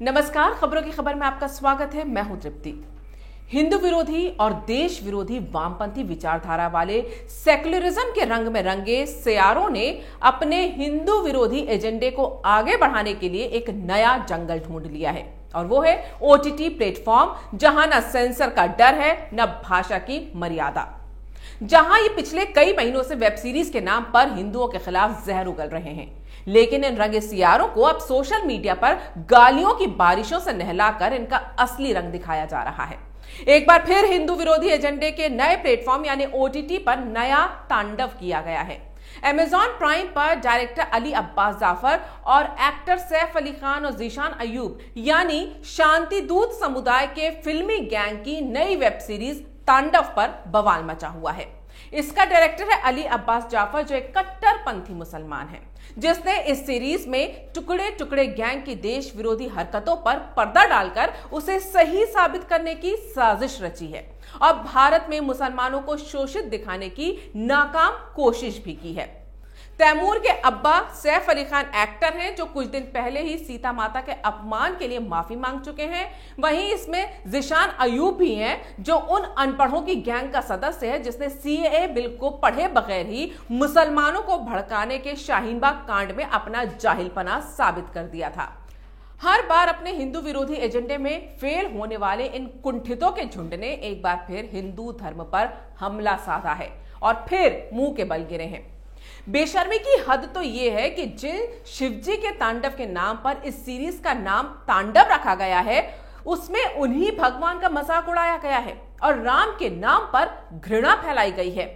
नमस्कार, खबरों की खबर में आपका स्वागत है। मैं हूं तृप्ति। हिंदू विरोधी और देश विरोधी वामपंथी विचारधारा वाले सेक्युलरिज्म के रंग में रंगे सियारों ने अपने हिंदू विरोधी एजेंडे को आगे बढ़ाने के लिए एक नया जंगल ढूंढ लिया है और वो है ओटीटी प्लेटफॉर्म, जहां न सेंसर का डर है न भाषा की मर्यादा। जहां ये पिछले कई महीनों से वेब सीरीज के नाम पर हिंदुओं के खिलाफ जहर उगल रहे हैं, लेकिन इन रंगे सियारों को अब सोशल मीडिया पर गालियों की बारिशों से नहलाकर इनका असली रंग दिखाया जा रहा है। एक बार फिर हिंदू विरोधी एजेंडे के नए प्लेटफॉर्म यानी ओटीटी पर नया तांडव किया गया है। अमेज़न प्राइम पर डायरेक्टर अली अब्बास जाफर और एक्टर सैफ अली खान और ज़ीशान अयूब यानी शांति दूत समुदाय के फिल्मी गैंग की नई वेब सीरीज तांडव पर बवाल मचा हुआ है। इसका डायरेक्टर है अली अब्बास जाफर, जो एक कट्टरपंथी मुसलमान है, जिसने इस सीरीज में टुकड़े टुकड़े गैंग की देश विरोधी हरकतों पर पर्दा डालकर उसे सही साबित करने की साजिश रची है और भारत में मुसलमानों को शोषित दिखाने की नाकाम कोशिश भी की है। तैमूर के अब्बा सैफ अली खान एक्टर हैं, जो कुछ दिन पहले ही सीता माता के अपमान के लिए माफी मांग चुके हैं। वहीं इसमें ज़ीशान अयूब भी हैं, जो उन अनपढ़ों की गैंग का सदस्य है जिसने सीएए बिल को पढ़े बगैर ही मुसलमानों को भड़काने के शाहीनबाग कांड में अपना जाहिलपना साबित कर दिया था। हर बार अपने हिंदू विरोधी एजेंडे में फेल होने वाले इन कुंठितों के झुंड ने एक बार फिर हिंदू धर्म पर हमला साधा है और फिर मुंह के बल गिरे हैं। बेशर्मी की हद तो यह है कि जिन शिवजी के तांडव के नाम पर इस सीरीज का नाम तांडव रखा गया है, उसमें उन्हीं भगवान का मजाक उड़ाया गया है और राम के नाम पर घृणा फैलाई गई है।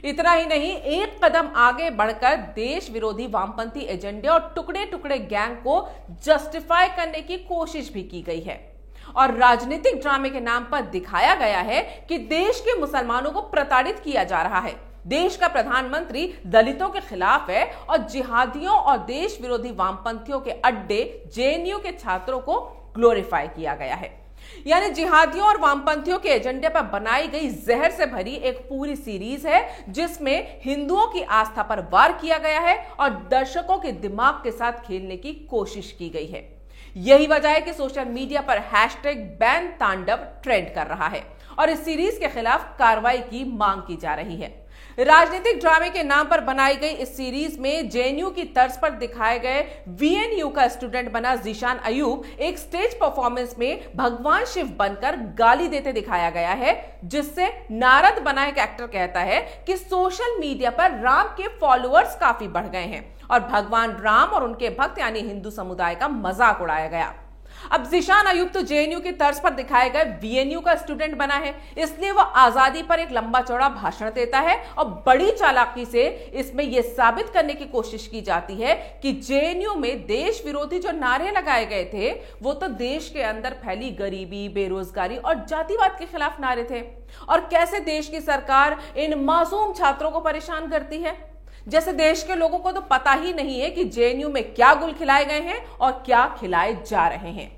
इतना ही नहीं, एक कदम आगे बढ़कर देश विरोधी वामपंथी एजेंडे और टुकड़े टुकड़े गैंग को जस्टिफाई करने की कोशिश भी की गई है और राजनीतिक ड्रामे के नाम पर दिखाया गया है कि देश के मुसलमानों को प्रताड़ित किया जा रहा है। देश का प्रधानमंत्री दलितों के खिलाफ है और जिहादियों और देश विरोधी वामपंथियों के अड्डे जेएनयू के छात्रों को ग्लोरीफाई किया गया है। यानी जिहादियों और वामपंथियों के एजेंडे पर बनाई गई जहर से भरी एक पूरी सीरीज है, जिसमें हिंदुओं की आस्था पर वार किया गया है और दर्शकों के दिमाग के साथ खेलने की कोशिश की गई है। यही वजह है कि सोशल मीडिया पर #बैन तांडव ट्रेंड कर रहा है और इस सीरीज के खिलाफ कार्रवाई की मांग की जा रही है। राजनीतिक ड्रामे के नाम पर बनाई गई इस सीरीज में जेएनयू की तर्ज पर दिखाए गए वीएनयू का स्टूडेंट बना ज़ीशान अयूब एक स्टेज परफॉर्मेंस में भगवान शिव बनकर गाली देते दिखाया गया है, जिससे नारद बना एक एक्टर कहता है कि सोशल मीडिया पर राम के फॉलोअर्स काफी बढ़ गए हैं और भगवान राम और उनके भक्त यानी हिंदू समुदाय का मजाक उड़ाया गया। अब ज़ीशान अयूब तो जेएनयू की तर्ज पर दिखाए गए वीएनयू का स्टूडेंट बना है, इसलिए वह आजादी पर एक लंबा चौड़ा भाषण देता है और बड़ी चालाकी से इसमें यह साबित करने की कोशिश की जाती है कि जेएनयू में देश विरोधी जो नारे लगाए गए थे, वो तो देश के अंदर फैली गरीबी, बेरोजगारी और जातिवाद के खिलाफ नारे थे और कैसे देश की सरकार इन मासूम छात्रों को परेशान करती है, जैसे देश के लोगों को तो पता ही नहीं है कि जेएनयू में क्या गुल खिलाए गए हैं और क्या खिलाए जा रहे हैं।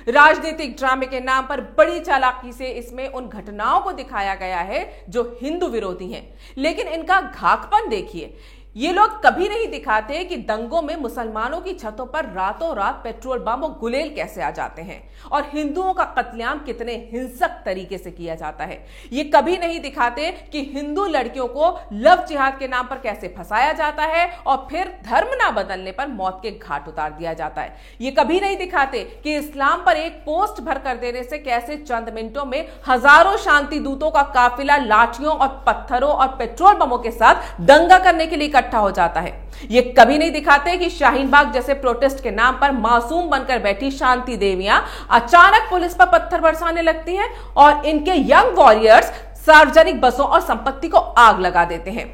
राजनीतिक ड्रामे के नाम पर बड़ी चालाकी से इसमें उन घटनाओं को दिखाया गया है जो हिंदू विरोधी हैं, लेकिन इनका घाकपन देखिए। ये लोग कभी नहीं दिखाते कि दंगों में मुसलमानों की छतों पर रातों रात पेट्रोल बम और गुलेल कैसे आ जाते हैं और हिंदुओं का कत्लेआम कितने हिंसक तरीके से किया जाता है। ये कभी नहीं दिखाते कि हिंदू लड़कियों को लव जिहाद के नाम पर कैसे फंसाया जाता है और फिर धर्म ना बदलने पर मौत के घाट उतार दिया जाता है। ये कभी नहीं दिखाते कि इस्लाम पर एक पोस्ट भर कर देने से कैसे चंद मिनटों में हजारों शांति दूतों का काफिला लाठियों और पत्थरों और पेट्रोल बमों के साथ दंगा करने के लिए हो जाता है। ये कभी नहीं दिखाते कि शाहीनबाग जैसे प्रोटेस्ट के नाम पर मासूम बनकर बैठी शांति देवियां अचानक पुलिस पर पत्थर बरसाने लगती हैं और इनके यंग वॉरियर्स सार्वजनिक बसों और संपत्ति को आग लगा देते हैं।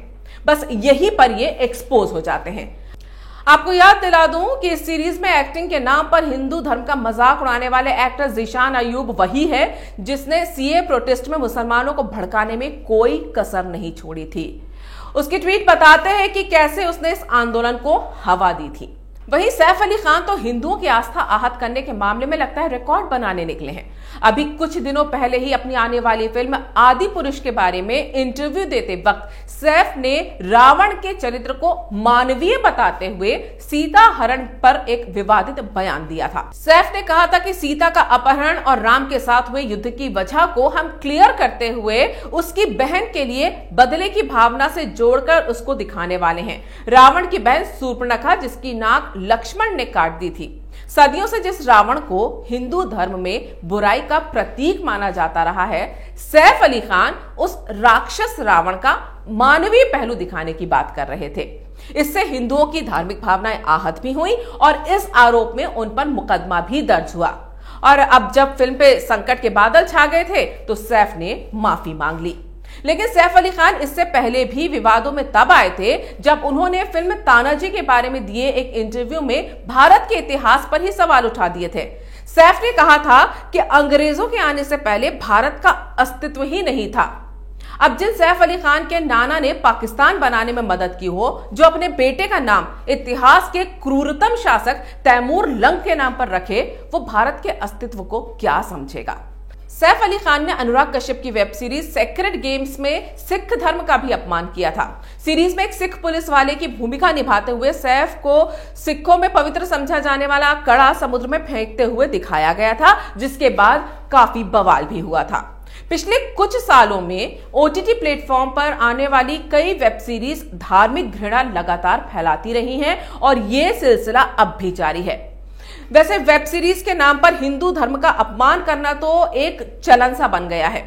बस यहीं पर ये एक्सपोज हो जाते हैं। आपको याद दिला दूं कि इस सीरीज में एक्टिंग के नाम पर हिंदू धर्म का मजाक उड़ाने वाले एक्टर ज़ीशान अयूब वही है जिसने सीए प्रोटेस्ट में मुसलमानों को भड़काने में कोई कसर नहीं छोड़ी थी। उसकी ट्वीट बताते हैं कि कैसे उसने इस आंदोलन को हवा दी थी। वहीं सैफ अली खान तो हिंदुओं की आस्था आहत करने के मामले में लगता है रिकॉर्ड बनाने निकले हैं। अभी कुछ दिनों पहले ही अपनी आने वाली फिल्म आदि पुरुष के बारे में इंटरव्यू देते वक्त सैफ ने रावण के चरित्र को मानवीय बताते हुए सीता हरण पर एक विवादित बयान दिया था। सैफ ने कहा था कि सीता का अपहरण और राम के साथ हुए युद्ध की वजह को हम क्लियर करते हुए उसकी बहन के लिए बदले की भावना से जोड़कर उसको दिखाने वाले हैं। रावण की बहन शूर्पणखा, जिसकी नाक लक्ष्मण ने काट दी थी। सदियों से जिस रावण को हिंदू धर्म में बुराई का प्रतीक माना जाता रहा है, सैफ अली खान उस राक्षस रावण का मानवीय पहलू दिखाने की बात कर रहे थे। इससे हिंदुओं की धार्मिक भावनाएं आहत भी हुई और इस आरोप में उन पर मुकदमा भी दर्ज हुआ। और अब जब फिल्म पे संकट के बादल छा गए थे तो सैफ ने माफी मांग ली। लेकिन सैफ अली खान इससे पहले भी विवादों में तब आए थे जब उन्होंने फिल्म तानाजी के बारे में दिए एक इंटरव्यू में भारत के इतिहास पर ही सवाल उठा दिए थे। सैफ ने कहा था कि अंग्रेजों के आने से पहले भारत का अस्तित्व ही नहीं था। अब जिन सैफ अली खान के नाना ने पाकिस्तान बनाने में मदद की हो, जो अपने बेटे का नाम इतिहास के क्रूरतम शासक तैमूर लंग के नाम पर रखे, वो भारत के अस्तित्व को क्या समझेगा। सैफ अली खान ने अनुराग कश्यप की वेब सीरीज सेक्रेड गेम्स में सिख धर्म का भी अपमान किया था। सीरीज में एक सिख पुलिस वाले की भूमिका निभाते हुए सैफ को सिखों में पवित्र समझा जाने वाला कड़ा समुद्र में फेंकते हुए दिखाया गया था, जिसके बाद काफी बवाल भी हुआ था। पिछले कुछ सालों में ओटीटी प्लेटफॉर्म पर आने वाली कई वेब सीरीज धार्मिक घृणा लगातार फैलाती रही हैं और ये सिलसिला अब भी जारी है। वैसे वेब सीरीज के नाम पर हिंदू धर्म का अपमान करना तो एक चलन सा बन गया है।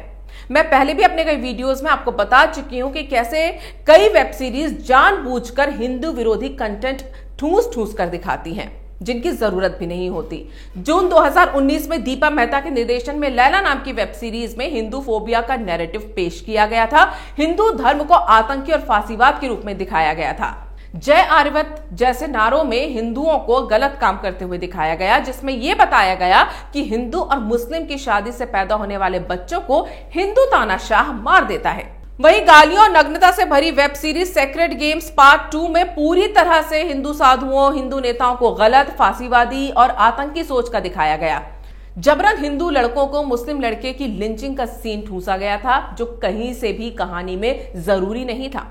मैं पहले भी अपने कई वीडियोस में आपको बता चुकी हूं कि कैसे कई वेब सीरीज जानबूझकर हिंदू विरोधी कंटेंट ठूस ठूस कर दिखाती हैं, जिनकी जरूरत भी नहीं होती। जून 2019 में दीपा मेहता के निर्देशन में लैला नाम की वेब सीरीज में हिंदू फोबिया का नैरेटिव पेश किया गया था। हिंदू धर्म को आतंकी और फांसीवाद के रूप में दिखाया गया था। जय आर्यवत जैसे नारों में हिंदुओं को गलत काम करते हुए दिखाया गया, जिसमें यह बताया गया कि हिंदू और मुस्लिम की शादी से पैदा होने वाले बच्चों को हिंदू तानाशाह मार देता है। वहीं गालियों और नग्नता से भरी web series sacred games part 2 में पूरी तरह से हिंदू साधुओं, हिंदू नेताओं को गलत, फांसीवादी और आतंकी सोच का दिखाया गया। जबरन हिंदू लड़कों को मुस्लिम लड़के की लिंचिंग का सीन ठूसा गया था, जो कहीं से भी कहानी में जरूरी नहीं था।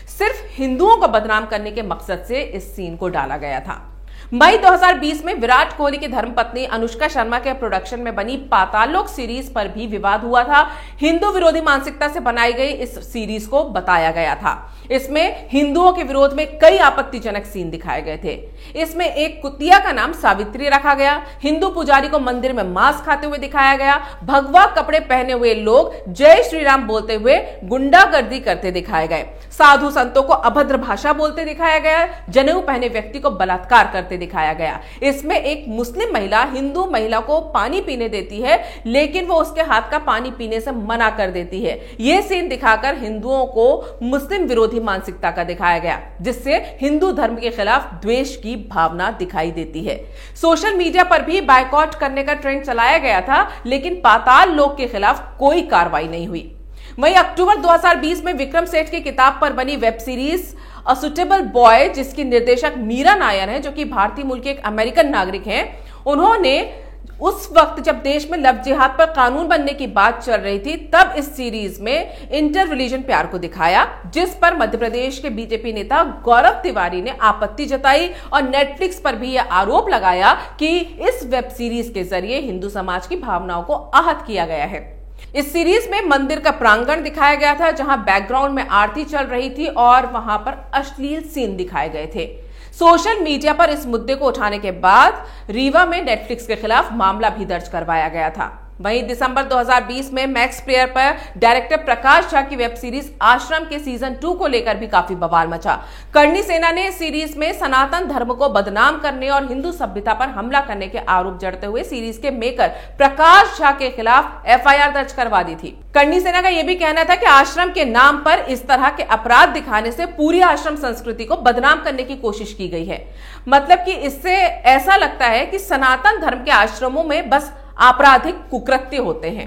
सिर्फ हिंदुओं को बदनाम करने के मकसद से इस सीन को डाला गया था। मई 2020 में विराट कोहली की धर्मपत्नी अनुष्का शर्मा के प्रोडक्शन में बनी पाताललोक सीरीज पर भी विवाद हुआ था। हिंदू विरोधी मानसिकता से बनाई गई इस सीरीज को बताया गया था। इसमें हिंदुओं के विरोध में कई आपत्तिजनक सीन दिखाए गए थे। इसमें एक कुतिया का नाम सावित्री रखा गया। हिंदू पुजारी को मंदिर में मांस खाते हुए दिखाया गया। भगवा कपड़े पहने हुए लोग जय श्री राम बोलते हुए गुंडागर्दी करते दिखाए गए। साधु संतों को अभद्र भाषा बोलते दिखाया गया। जनेऊ पहने व्यक्ति को बलात्कार करते दिखाया गया। इसमें एक मुस्लिम महिला हिंदू महिला को पानी पीने देती है, लेकिन वो उसके हाथ का पानी पीने से मना कर देती है। यह सीन दिखाकर हिंदुओं को मुस्लिम विरोधी मानसिकता का दिखाया गया, जिससे हिंदू धर्म के खिलाफ द्वेष की भावना दिखाई देती है। सोशल मीडिया पर भी बायकॉट करने का ट्रेंड चलाया गया था, लेकिन पाताल लोक के खिलाफ कोई कार्रवाई नहीं हुई। वहीं अक्टूबर 2020 में विक्रम सेठ की किताब पर बनी web series a suitable boy, जिसकी निर्देशक मीरा नायर हैं, जो कि भारतीय मूल के एक अमेरिकन नागरिक हैं, उन्होंने उस वक्त जब देश में लव जिहाद पर कानून बनने की बात चल रही थी, तब इस सीरीज में इंटर रिलीजन प्यार को दिखाया, जिस पर मध्य प्रदेश के बीजेपी नेता गौरव तिवारी ने आपत्ति जताई और नेटफ्लिक्स पर भी यह आरोप लगाया कि इस वेब सीरीज के जरिए हिंदू समाज की भावनाओं को आहत किया गया है। इस सीरीज में मंदिर का प्रांगण दिखाया गया था, जहां बैकग्राउंड में आरती चल रही थी और वहां पर अश्लील सीन दिखाए गए थे। सोशल मीडिया पर इस मुद्दे को उठाने के बाद रीवा में नेटफ्लिक्स के खिलाफ मामला भी दर्ज करवाया गया था। वहीं दिसंबर 2020 में मैक्स प्लेयर पर डायरेक्टर प्रकाश झा की वेब सीरीज आश्रम के सीजन 2 को लेकर भी काफी बवाल मचा। करणी सेना ने इस सीरीज में सनातन धर्म को बदनाम करने और हिंदू सभ्यता पर हमला करने के आरोप जड़ते हुए सीरीज के मेकर प्रकाश झा के खिलाफ एफआईआर दर्ज करवा दी थी। करणी सेना का यह भी कहना था कि आश्रम के नाम पर इस तरह के अपराध दिखाने से पूरी आश्रम संस्कृति को बदनाम करने की कोशिश की गई है। मतलब कि इससे ऐसा लगता है कि सनातन धर्म के आश्रमों में बस आपराधिक कुकृत्य होते हैं।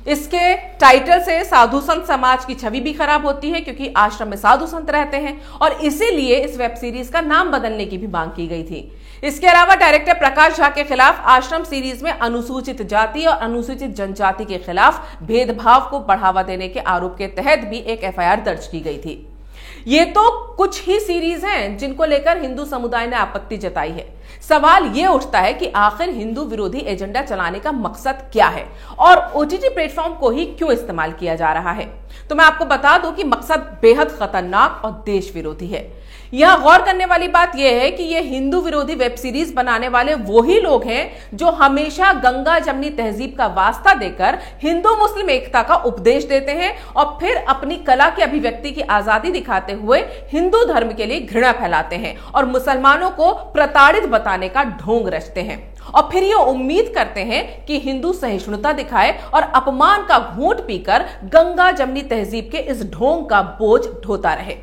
इसके टाइटल से साधु संत समाज की छवि भी खराब होती है, क्योंकि आश्रम में साधु संत रहते हैं और इसीलिए इस वेब सीरीज का नाम बदलने की भी मांग की गई थी। इसके अलावा डायरेक्टर प्रकाश झा के खिलाफ आश्रम सीरीज में अनुसूचित जाति और अनुसूचित जनजाति के खिलाफ भेदभाव को बढ़ावा देने के आरोप के तहत भी एक एफआईआर दर्ज की गई थी। ये तो कुछ ही सीरीज हैं जिनको लेकर हिंदू समुदाय ने आपत्ति जताई है। सवाल ये उठता है कि आखिर हिंदू विरोधी एजेंडा चलाने का मकसद क्या है और ओटीटी प्लेटफॉर्म को ही क्यों इस्तेमाल किया जा रहा है। तो मैं आपको बता दूं कि मकसद बेहद खतरनाक और देश विरोधी है। यह गौर करने वाली बात यह है कि ये हिंदू विरोधी वेब सीरीज बनाने वाले वही लोग हैं जो हमेशा गंगा जमनी तहजीब का वास्ता देकर हिंदू मुस्लिम एकता का उपदेश देते हैं और फिर अपनी कला की अभिव्यक्ति की आजादी दिखाते हुए हिंदू धर्म के लिए घृणा फैलाते हैं और मुसलमानों को प्रताड़ित बताने का ढोंग रचते हैं और फिर ये उम्मीद करते हैं कि हिंदू सहिष्णुता दिखाए और अपमान का घूंट पीकर गंगा जमनी तहजीब के इस ढोंग का बोझ ढोता रहे।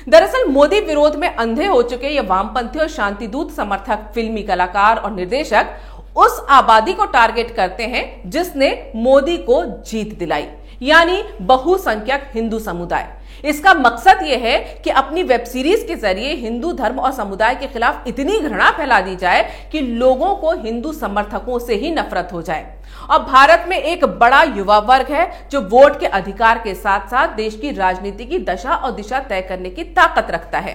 दरअसल मोदी विरोध में अंधे हो चुके ये वामपंथी और शांतिदूत समर्थक फिल्मी कलाकार और निर्देशक उस आबादी को टारगेट करते हैं जिसने मोदी को जीत दिलाई, यानी बहुसंख्यक हिंदू समुदाय। इसका मकसद यह है कि अपनी वेब सीरीज के जरिए हिंदू धर्म और समुदाय के खिलाफ इतनी घृणा फैला दी जाए कि लोगों को हिंदू समर्थकों से ही नफरत हो जाए। और भारत में एक बड़ा युवा वर्ग है जो वोट के अधिकार के साथ साथ देश की राजनीति की दशा और दिशा तय करने की ताकत रखता है।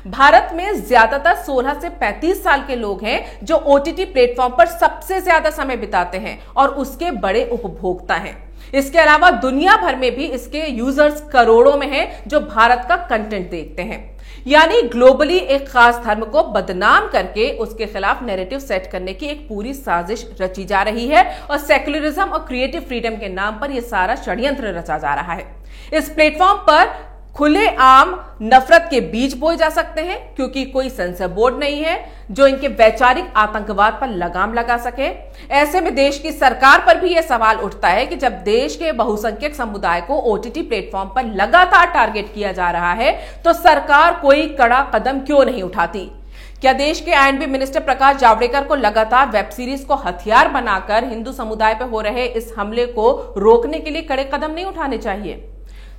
भारत में ज्यादातर 16 से 35 साल के लोग हैं जो ओटीटी प्लेटफॉर्म पर सबसे ज्यादा समय बिताते हैं और उसके बड़े उपभोक्ता हैं। इसके अलावा दुनिया भर में भी इसके यूजर्स करोड़ों में हैं जो भारत का कंटेंट देखते हैं। यानी ग्लोबली एक खास धर्म को बदनाम करके उसके खिलाफ नैरेटिव सेट करने की एक पूरी साजिश रची जा रही है और सेक्युलरिज्म और क्रिएटिव फ्रीडम के नाम पर यह सारा षड्यंत्र रचा जा रहा है। इस प्लेटफॉर्म पर खुले आम नफरत के बीज बोए जा सकते हैं क्योंकि कोई सेंसर बोर्ड नहीं है जो इनके वैचारिक आतंकवाद पर लगाम लगा सके। ऐसे में देश की सरकार पर भी यह सवाल उठता है कि जब देश के बहुसंख्यक समुदाय को ओटीटी प्लेटफॉर्म पर लगातार टारगेट किया जा रहा है तो सरकार कोई कड़ा कदम क्यों नहीं उठाती। क्या देश के आईएनबी मिनिस्टर प्रकाश जावड़ेकर को लगातार वेब सीरीज को हथियार बनाकर हिंदू समुदाय पर हो रहे इस हमले को रोकने के लिए कड़े कदम नहीं उठाने चाहिए?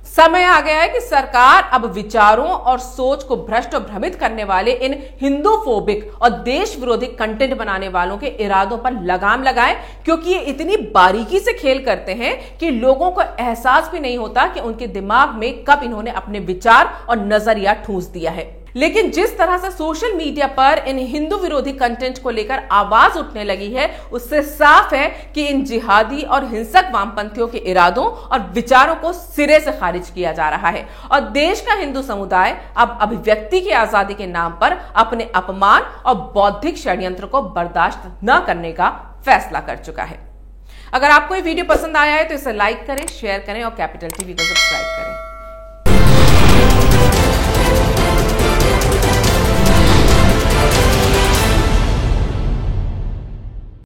समय आ गया है कि सरकार अब विचारों और सोच को भ्रष्ट और भ्रमित करने वाले इन हिंदू फोबिक और देश विरोधी कंटेंट बनाने वालों के इरादों पर लगाम लगाए, क्योंकि ये इतनी बारीकी से खेल करते हैं कि लोगों को एहसास भी नहीं होता कि उनके दिमाग में कब इन्होंने अपने विचार और नजरिया ठूंस दिया है। लेकिन जिस तरह से सोशल मीडिया पर इन हिंदू विरोधी कंटेंट को लेकर आवाज उठने लगी है उससे साफ है कि इन जिहादी और हिंसक वामपंथियों के इरादों और विचारों को सिरे से खारिज किया जा रहा है और देश का हिंदू समुदाय अब अभिव्यक्ति की आजादी के नाम पर अपने अपमान और बौद्धिक षड्यंत्र को बर्दाश्त न करने का फैसला कर चुका है। अगर आपको ये वीडियो पसंद आया है तो इसे लाइक करें, शेयर करें और कैपिटल टीवी को सब्सक्राइब करें।